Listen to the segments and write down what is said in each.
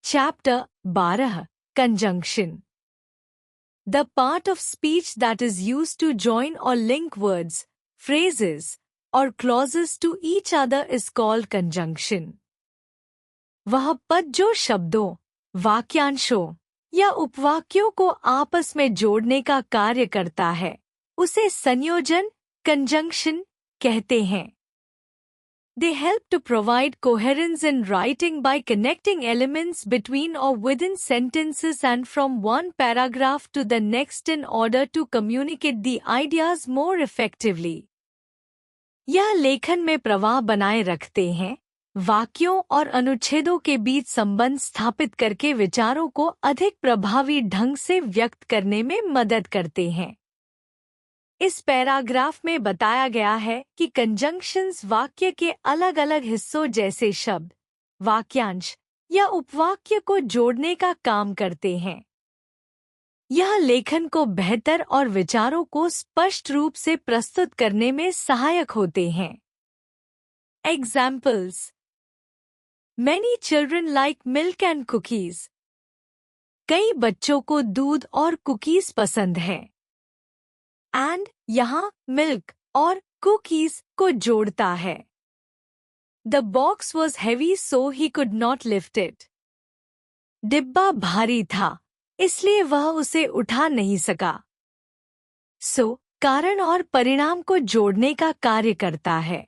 Chapter 12 Conjunction. The part of speech that is used to join or link words, phrases, or clauses to each other is called conjunction. वह पद जो शब्दों, वाक्यांशों या उपवाक्यों को आपस में जोड़ने का कार्य करता है, उसे संयोजन, conjunction कहते हैं. They help to provide coherence in writing by connecting elements between or within sentences and from one paragraph to the next in order to communicate the ideas more effectively. यह लेखन में प्रवाह बनाए रखते हैं, वाक्यों और अनुच्छेदों के बीच संबंध स्थापित करके विचारों को अधिक प्रभावी ढंग से व्यक्त करने में मदद करते हैं. इस पैराग्राफ में बताया गया है कि कंजंक्शंस वाक्य के अलग अलग हिस्सों जैसे शब्द, वाक्यांश या उपवाक्य को जोड़ने का काम करते हैं. यह लेखन को बेहतर और विचारों को स्पष्ट रूप से प्रस्तुत करने में सहायक होते हैं. Examples. Many children like milk and cookies. कई बच्चों को दूध और कुकीज पसंद है. And यहाँ milk और cookies को जोड़ता है. The box was heavy so he could not lift it. डिब्बा भारी था, इसलिए वह उसे उठा नहीं सका. So, कारण और परिणाम को जोड़ने का कार्य करता है.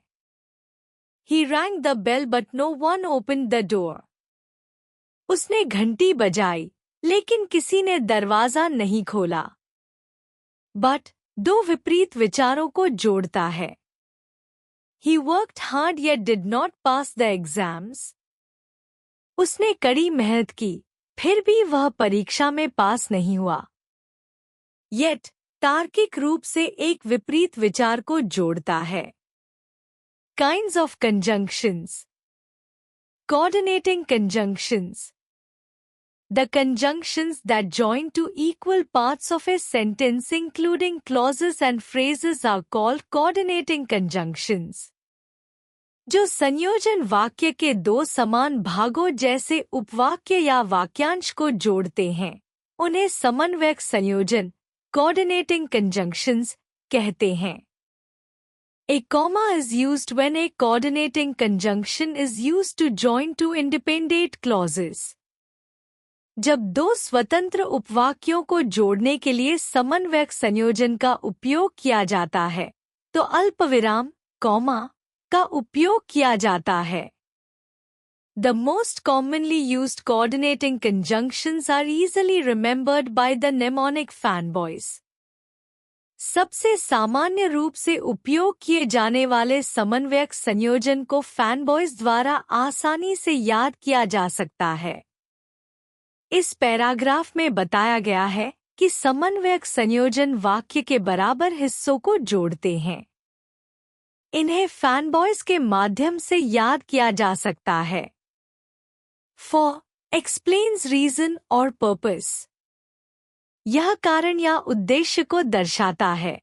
He rang the bell but no one opened the door. उसने घंटी बजाई, लेकिन किसी ने दरवाजा नहीं खोला. But दो विपरीत विचारों को जोड़ता है. He worked hard yet did not pass the exams. उसने कड़ी मेहनत की, फिर भी वह परीक्षा में पास नहीं हुआ. Yet तार्किक रूप से एक विपरीत विचार को जोड़ता है. Kinds of conjunctions. Coordinating conjunctions. The conjunctions that join to equal parts of a sentence including clauses and phrases are called coordinating conjunctions. जो संयोजन वाक्य के दो समान भागों जैसे उपवाक्य या वाक्यांश को जोड़ते हैं, उन्हें समन्वयक संयोजन, coordinating conjunctions कहते हैं. A comma is used when a coordinating conjunction is used to join two independent clauses. जब दो स्वतंत्र उपवाक्यों को जोड़ने के लिए समन्वयक संयोजन का उपयोग किया जाता है, तो अल्पविराम, कॉमा का उपयोग किया जाता है. The most commonly used coordinating conjunctions are easily remembered by the mnemonic fanboys. सबसे सामान्य रूप से उपयोग किए जाने वाले समन्वयक संयोजन को फैनबॉयज द्वारा आसानी से याद किया जा सकता है. इस पैराग्राफ में बताया गया है कि समन्वयक संयोजन वाक्य के बराबर हिस्सों को जोड़ते हैं. इन्हें फैनबॉयज के माध्यम से याद किया जा सकता है. For explains reason or purpose. यह कारण या उद्देश्य को दर्शाता है.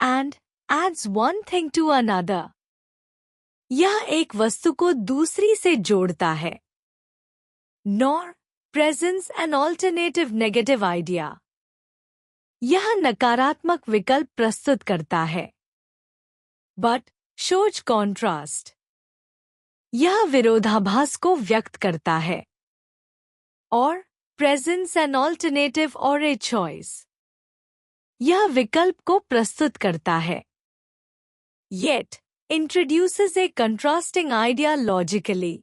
And adds one thing to another. यह एक वस्तु को दूसरी से जोड़ता है. Nor presents an alternative negative idea. यह नकारात्मक विकल्प प्रस्तुत करता है. But shows contrast. यह विरोधाभास को व्यक्त करता है. Or presents an alternative or a choice. यह विकल्प को प्रस्तुत करता है. Yet introduces a contrasting idea logically.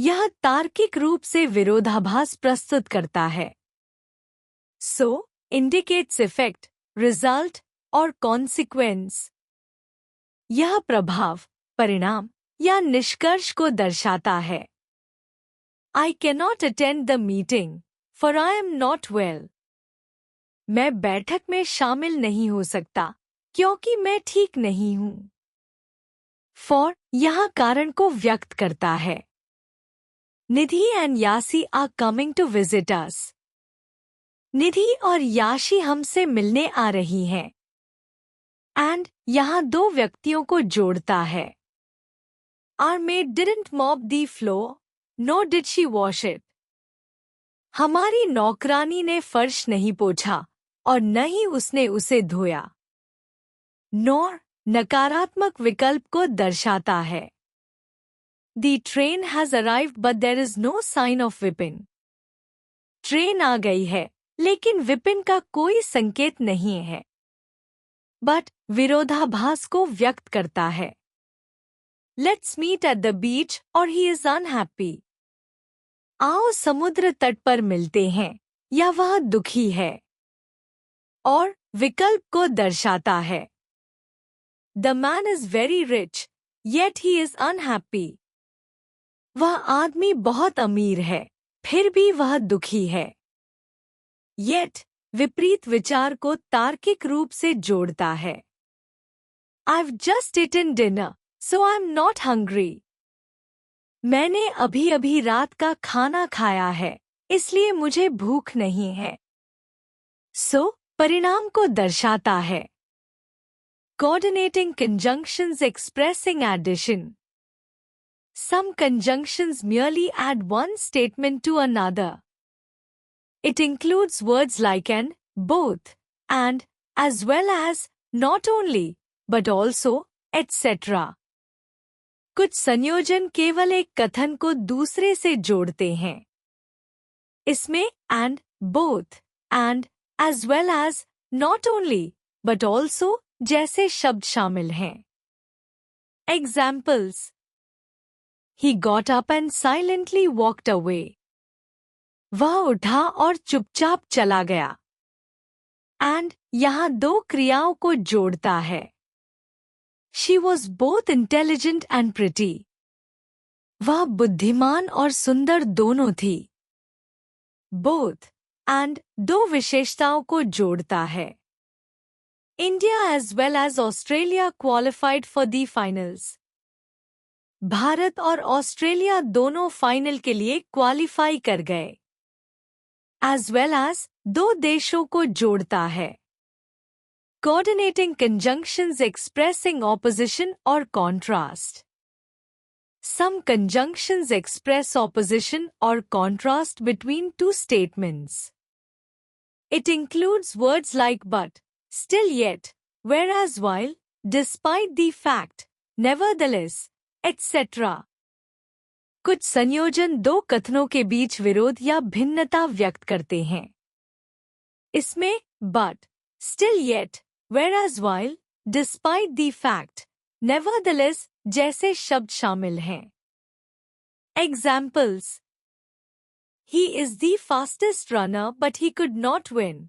यह तार्किक रूप से विरोधाभास प्रस्तुत करता है. So, indicates effect, result और consequence. यह प्रभाव, परिणाम या निष्कर्ष को दर्शाता है. I cannot attend the meeting, for I am not well. मैं बैठक में शामिल नहीं हो सकता, क्योंकि मैं ठीक नहीं हूँ. For यहाँ कारण को व्यक्त करता है. निधि and यासी are coming to visit us. निधि और याशी हमसे मिलने आ रही हैं. And यहाँ दो व्यक्तियों को जोड़ता है. Our maid didn't mop the floor, nor did she wash it. हमारी नौकरानी ने फर्श नहीं पोंछा और न ही उसने उसे धोया. Nor नकारात्मक विकल्प को दर्शाता है. The train has arrived but there is no sign of whipping. Train आ गई है, लेकिन विपिन का कोई संकेत नहीं है. But विरोधाभास को व्यक्त करता है. Let's meet at the beach or he is unhappy. आओ समुद्र तट पर मिलते हैं, या वह दुखी है. और विकल्प को दर्शाता है. The man is very rich, yet he is unhappy. वह आदमी बहुत अमीर है, फिर भी वह दुखी है. Yet विपरीत विचार को तार्किक रूप से जोड़ता है. I've just eaten dinner, so I'm not hungry. मैंने अभी-अभी रात का खाना खाया है, इसलिए मुझे भूख नहीं है. So परिणाम को दर्शाता है. Coordinating conjunctions expressing addition. Some conjunctions merely add one statement to another. It includes words like and, both, and, as well as, not only, but also, etc. कुछ संयोजन केवल एक कथन को दूसरे से जोड़ते हैं. इसमें and, both, and, as well as, not only, but also जैसे शब्द शामिल हैं. Examples. He got up and silently walked away. वह उठा और चुपचाप चला गया. And यहाँ दो क्रियाओं को जोड़ता है. She was both intelligent and pretty. वह बुद्धिमान और सुंदर दोनों थी. Both and दो विशेषताओं को जोड़ता है. India as well as Australia qualified for the finals. Bharat और ऑस्ट्रेलिया दोनों फाइनल के लिए क्वालिफाई कर गए. As well as दो देशों को जोड़ता है. Coordinating conjunctions expressing opposition or contrast. Some conjunctions express opposition or contrast between two statements. It includes words like but, still yet, whereas while, despite the fact, nevertheless, etc. कुछ संयोजन दो कथनों के बीच विरोध या भिन्नता व्यक्त करते हैं. इसमें but, still yet, whereas while, despite the fact, nevertheless जैसे शब्द शामिल हैं. Examples. He is the fastest runner but he could not win.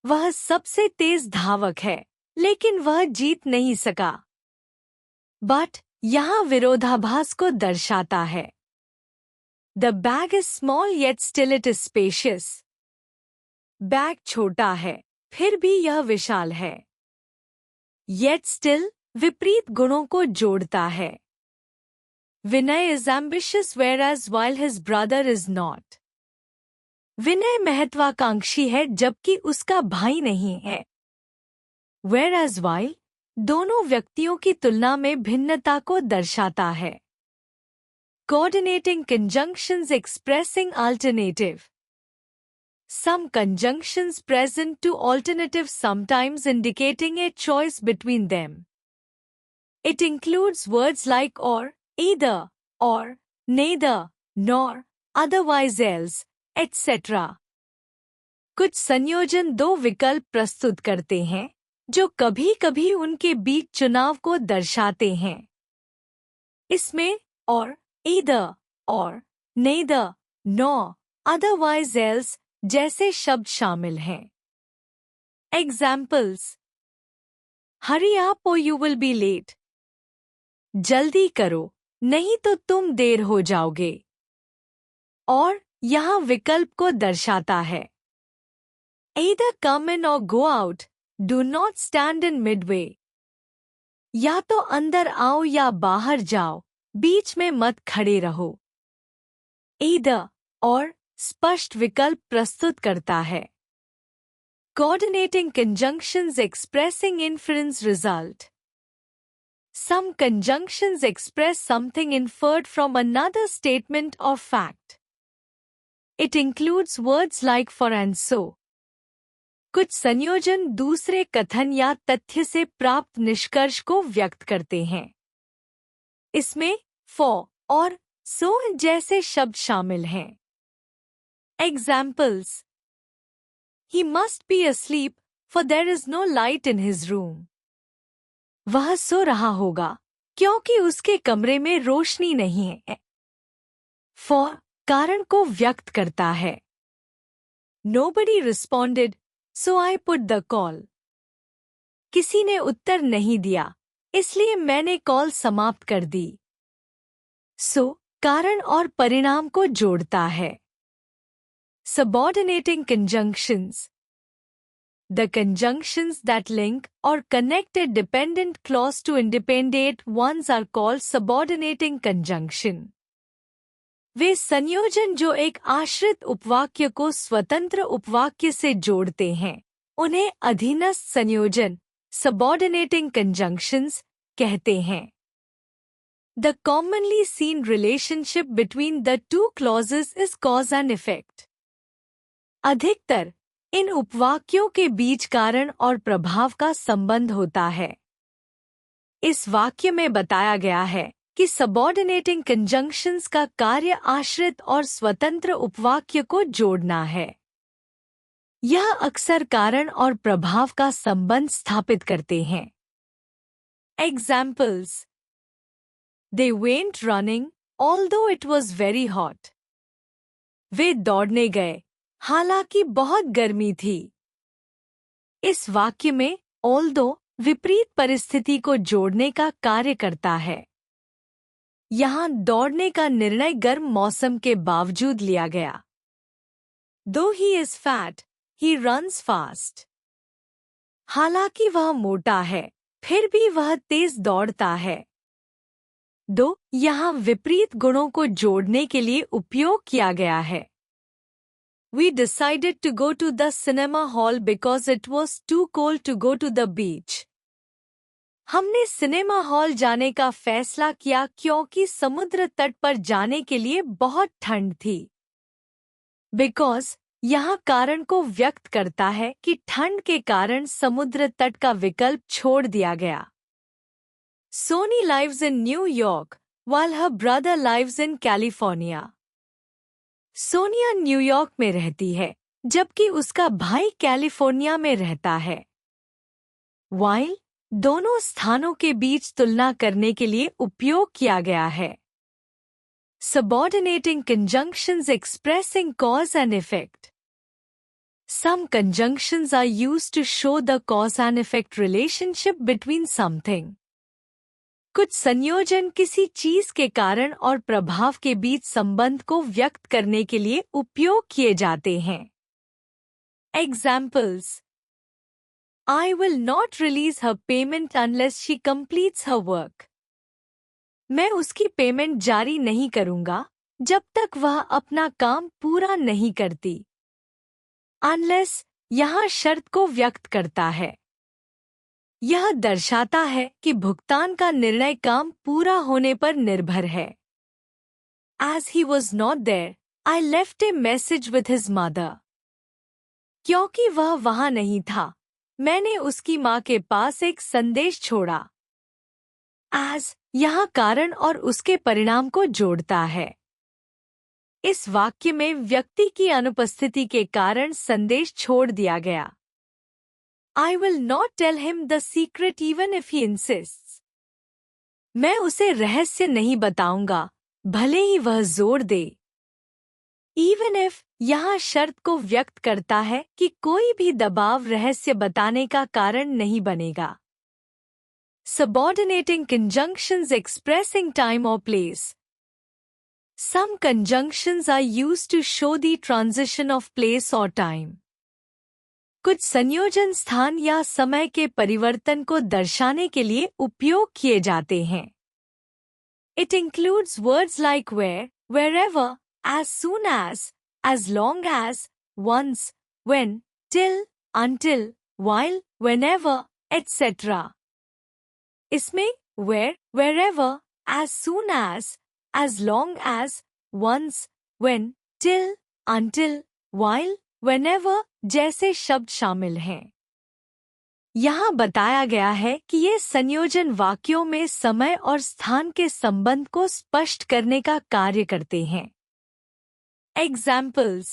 वह सबसे तेज धावक है, लेकिन वह जीत नहीं सका. But यहाँ विरोधाभास को दर्शाता है. The bag is small yet still it is spacious. Bag छोटा है, फिर भी यह विशाल है. Yet still विपरीत गुणों को जोड़ता है. Vinay is ambitious whereas while his brother is not. विनय महत्वाकांक्षी है जबकि उसका भाई नहीं है. Whereas while दोनों व्यक्तियों की तुलना में भिन्नता को दर्शाता है. Coordinating conjunctions expressing alternative. Some conjunctions present two alternatives sometimes indicating a choice between them. It includes words like or, either, or, neither, nor, otherwise else, etc. कुछ संयोजन दो विकल्प प्रस्तुत करते हैं, जो कभी-कभी उनके बीच चुनाव को दर्शाते हैं. इसमें और, either, और, neither, nor, otherwise else जैसे शब्द शामिल हैं. Examples. Hurry up or you will be late. जल्दी करो, नहीं तो तुम देर हो जाओगे. और यहाँ विकल्प को दर्शाता है. Either come in or go out, do not stand in midway. या तो अंदर आओ या बाहर जाओ, बीच में मत खड़े रहो. Either और स्पष्ट विकल्प प्रस्तुत करता है. Coordinating conjunctions expressing inference result. Some conjunctions express something inferred from another statement or fact. It includes words like for and so. कुछ संयोजन दूसरे कथन या तथ्य से प्राप्त निष्कर्ष को व्यक्त करते हैं। इसमें for और so जैसे शब्द शामिल हैं। Examples: He must be asleep, for there is no light in his room. वह सो रहा होगा क्योंकि उसके कमरे में रोशनी नहीं है। For कारण को व्यक्त करता है। Nobody responded, so I put the call. किसी ने उत्तर नहीं दिया, इसलिए मैंने कॉल समाप्त कर दी। So कारण और परिणाम को जोड़ता है। Subordinating conjunctions. The conjunctions that link or connect a dependent clause to independent ones are called subordinating conjunction. वे संयोजन जो एक आश्रित उपवाक्य को स्वतंत्र उपवाक्य से जोड़ते हैं, उन्हें अधीनस्थ संयोजन subordinating conjunctions कहते हैं। The commonly seen relationship between the two clauses is cause and effect. अधिकतर इन उपवाक्यों के बीच कारण और प्रभाव का संबंध होता है। इस वाक्य में बताया गया है कि सबऑर्डिनेटिंग कंजंक्शंस का कार्य आश्रित और स्वतंत्र उपवाक्य को जोड़ना है। यह अक्सर कारण और प्रभाव का संबंध स्थापित करते हैं। Examples: They went running, although it was very hot. वे दौड़ने गए, हालांकि बहुत गर्मी थी। इस वाक्य में although विपरीत परिस्थिति को जोड़ने का कार्य करता है। यहाँ दौड़ने का निर्णय गर्म मौसम के बावजूद लिया गया। Though he is fat, he runs fast. हालांकि वह मोटा है, फिर भी वह तेज दौड़ता है। दो यहाँ विपरीत गुणों को जोड़ने के लिए उपयोग किया गया है। We decided to go to the cinema hall because it was too cold to go to the beach. हमने सिनेमा हॉल जाने का फैसला किया क्योंकि समुद्र तट पर जाने के लिए बहुत ठंड थी। Because यहाँ कारण को व्यक्त करता है कि ठंड के कारण समुद्र तट का विकल्प छोड़ दिया गया। Sony lives in New York, while her brother lives in California. Sonia New York में रहती है, जबकि उसका भाई कैलिफोर्निया में रहता है। While दोनों स्थानों के बीच तुलना करने के लिए उपयोग किया गया है। Subordinating conjunctions expressing cause and effect. Some conjunctions are used to show the cause and effect relationship between something. कुछ संयोजन किसी चीज के कारण और प्रभाव के बीच संबंध को व्यक्त करने के लिए उपयोग किए जाते हैं। Examples: I will not release her payment unless she completes her work. मैं उसकी पेमेंट जारी नहीं करूंगा जब तक वह अपना काम पूरा नहीं करती। Unless यहाँ शर्त को व्यक्त करता है। यह दर्शाता है कि भुगतान का निर्णय काम पूरा होने पर निर्भर है। As he was not there, I left a message with his mother. क्योंकि वह वहां नहीं था, मैंने उसकी मां के पास एक संदेश छोड़ा। As यहाँ कारण और उसके परिणाम को जोड़ता है। इस वाक्य में व्यक्ति की अनुपस्थिति के कारण संदेश छोड़ दिया गया। I will not tell him the secret even if he insists. मैं उसे रहस्य नहीं बताऊंगा, भले ही वह जोर दे। Even if यहाँ शर्त को व्यक्त करता है कि कोई भी दबाव रहस्य बताने का कारण नहीं बनेगा। Subordinating conjunctions expressing time or place. Some conjunctions are used to show the transition of place or time. कुछ संयोजन स्थान या समय के परिवर्तन को दर्शाने के लिए उपयोग किए जाते हैं। It includes words like where, wherever, as soon as long as, once, when, till, until, while, whenever, etc. इसमें where, wherever, as soon as long as, once, when, till, until, while, whenever जैसे शब्द शामिल हैं। यहाँ बताया गया है कि ये संयोजन वाक्यों में समय और स्थान के संबंध को स्पष्ट करने का कार्य करते हैं। Examples: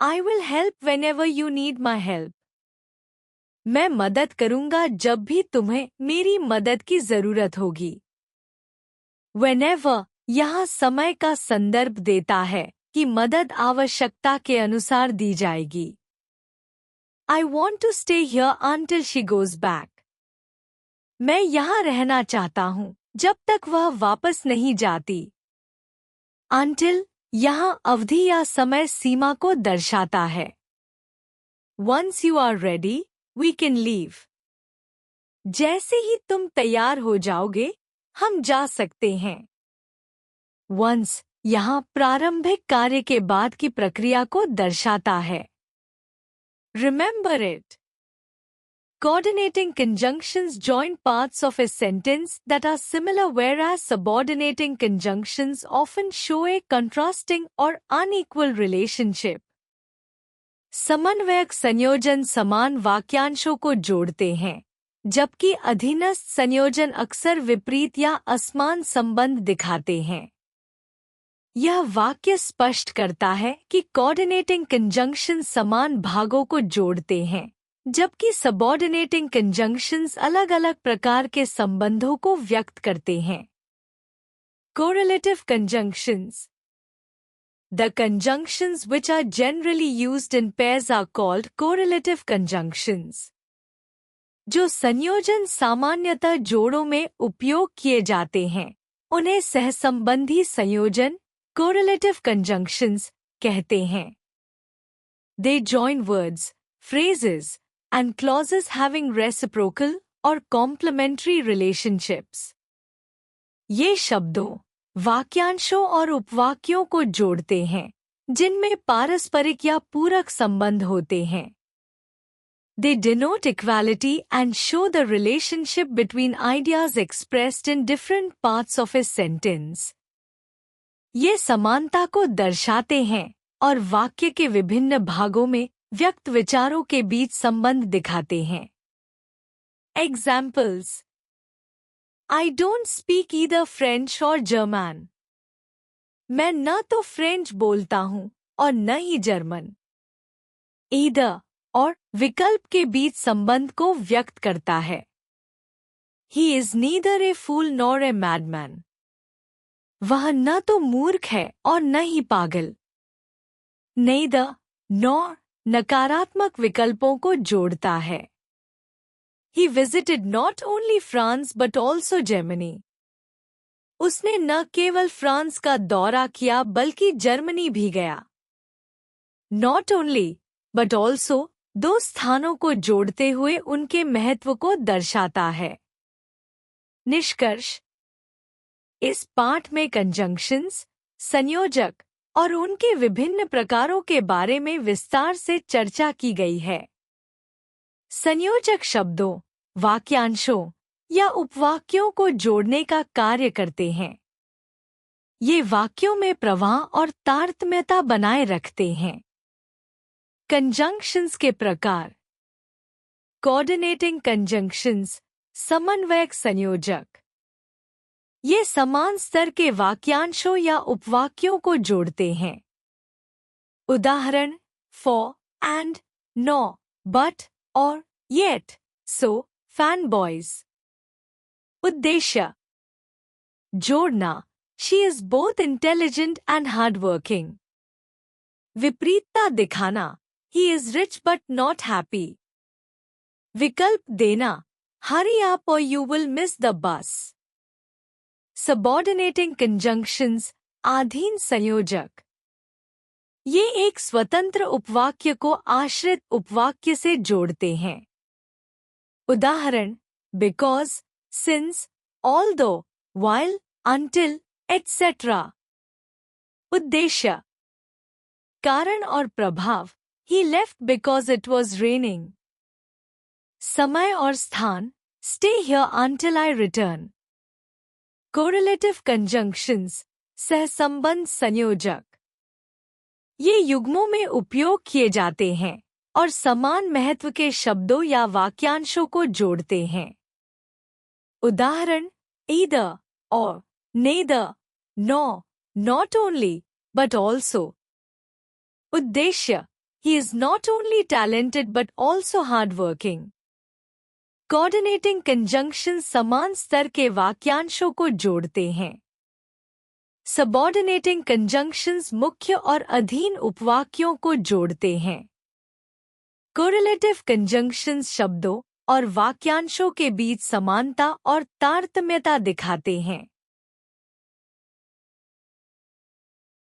I will help whenever you need my help. मैं मदद करूंगा जब भी तुम्हें मेरी मदद की जरूरत होगी। Whenever यहाँ समय का संदर्भ देता है कि मदद आवश्यकता के अनुसार दी जाएगी। I want to stay here until she goes back. मैं यहाँ रहना चाहता हूँ जब तक वह वापस नहीं जाती। Until यहाँ अवधि या समय सीमा को दर्शाता है। Once you are ready, we can leave. जैसे ही तुम तैयार हो जाओगे, हम जा सकते हैं। Once यहाँ प्रारंभिक कार्य के बाद की प्रक्रिया को दर्शाता है। Remember it. Coordinating conjunctions join parts of a sentence that are similar, whereas subordinating conjunctions often show a contrasting or unequal relationship. समन्वयक संयोजन समान वाक्यांशों को जोड़ते हैं, जबकि अधीनस्थ संयोजन अक्सर विपरीत या असमान संबंध दिखाते हैं। यह वाक्य स्पष्ट करता है कि कोऑर्डिनेटिंग कंजंक्शन समान भागों को जोड़ते हैं, जबकि सबऑर्डिनेटिंग कंजंक्शंस अलग-अलग प्रकार के संबंधों को व्यक्त करते हैं। Correlative conjunctions. The conjunctions which are generally used in pairs are called correlative conjunctions. जो संयोजन सामान्यतः जोड़ों में उपयोग किए जाते हैं, उन्हें सहसंबंधी संयोजन correlative conjunctions कहते हैं। They join words, phrases, and clauses having reciprocal or complementary relationships. ये शब्दों, वाक्यांशों और उपवाक्यों को जोड़ते हैं, जिनमें पारस्परिक या पूरक संबंध होते हैं। They denote equality and show the relationship between ideas expressed in different parts of a sentence. ये समानता को दर्शाते हैं और वाक्य के विभिन्न भागों में व्यक्त विचारों के बीच संबंध दिखाते हैं। Examples: I don't speak either French or German. मैं न तो फ्रेंच बोलता हूँ और न ही जर्मन। Either और विकल्प के बीच संबंध को व्यक्त करता है। He is neither a fool nor a madman. वह न तो मूर्ख है और न ही पागल। Neither nor नकारात्मक विकल्पों को जोड़ता है। He visited not only France but also Germany. उसने न केवल फ्रांस का दौरा किया बल्कि जर्मनी भी गया। Not only but also दो स्थानों को जोड़ते हुए उनके महत्व को दर्शाता है। निष्कर्ष: इस पाठ में कंजंक्शंस, संयोजक और उनके विभिन्न प्रकारों के बारे में विस्तार से चर्चा की गई है। संयोजक शब्दों, वाक्यांशों या उपवाक्यों को जोड़ने का कार्य करते हैं। ये वाक्यों में प्रवाह और तारतम्यता बनाए रखते हैं। कंजंक्शंस के प्रकार: कोऑर्डिनेटिंग कंजंक्शंस, समन्वयक संयोजक। ये समान स्तर के वाक्यांशों या उपवाक्यों को जोड़ते हैं। उदाहरण: for, and, no, but, और yet, so, fanboys। उद्देश्य: जोड़ना, she is both intelligent and hardworking। विपरीतता दिखाना, he is rich but not happy। विकल्प देना, hurry up or you will miss the bus। Subordinating conjunctions, अधीन संयोजक। ये एक स्वतंत्र उपवाक्य को आश्रित उपवाक्य से जोड़ते हैं। उदाहरण: because, since, although, while, until, etc। उद्देश्य: कारण और प्रभाव, he left because it was raining। समय और स्थान, Stay here until I return. Correlative conjunctions, सहसंबंध संयोजक। ये युग्मों में उपयोग किए जाते हैं और समान महत्व के शब्दों या वाक्यांशों को जोड़ते हैं। उदाहरण either or, neither, nor, not only, but also। उद्देश्य he is not only talented but also hardworking। Coordinating conjunction समान स्तर के वाक्यांशों को जोड़ते हैं। सबऑर्डिनेटिंग कंजंक्शंस मुख्य और अधीन उपवाक्यों को जोड़ते हैं। कोरिलेटिव कंजंक्शंस शब्दों और वाक्यांशों के बीच समानता और तारतम्यता दिखाते हैं।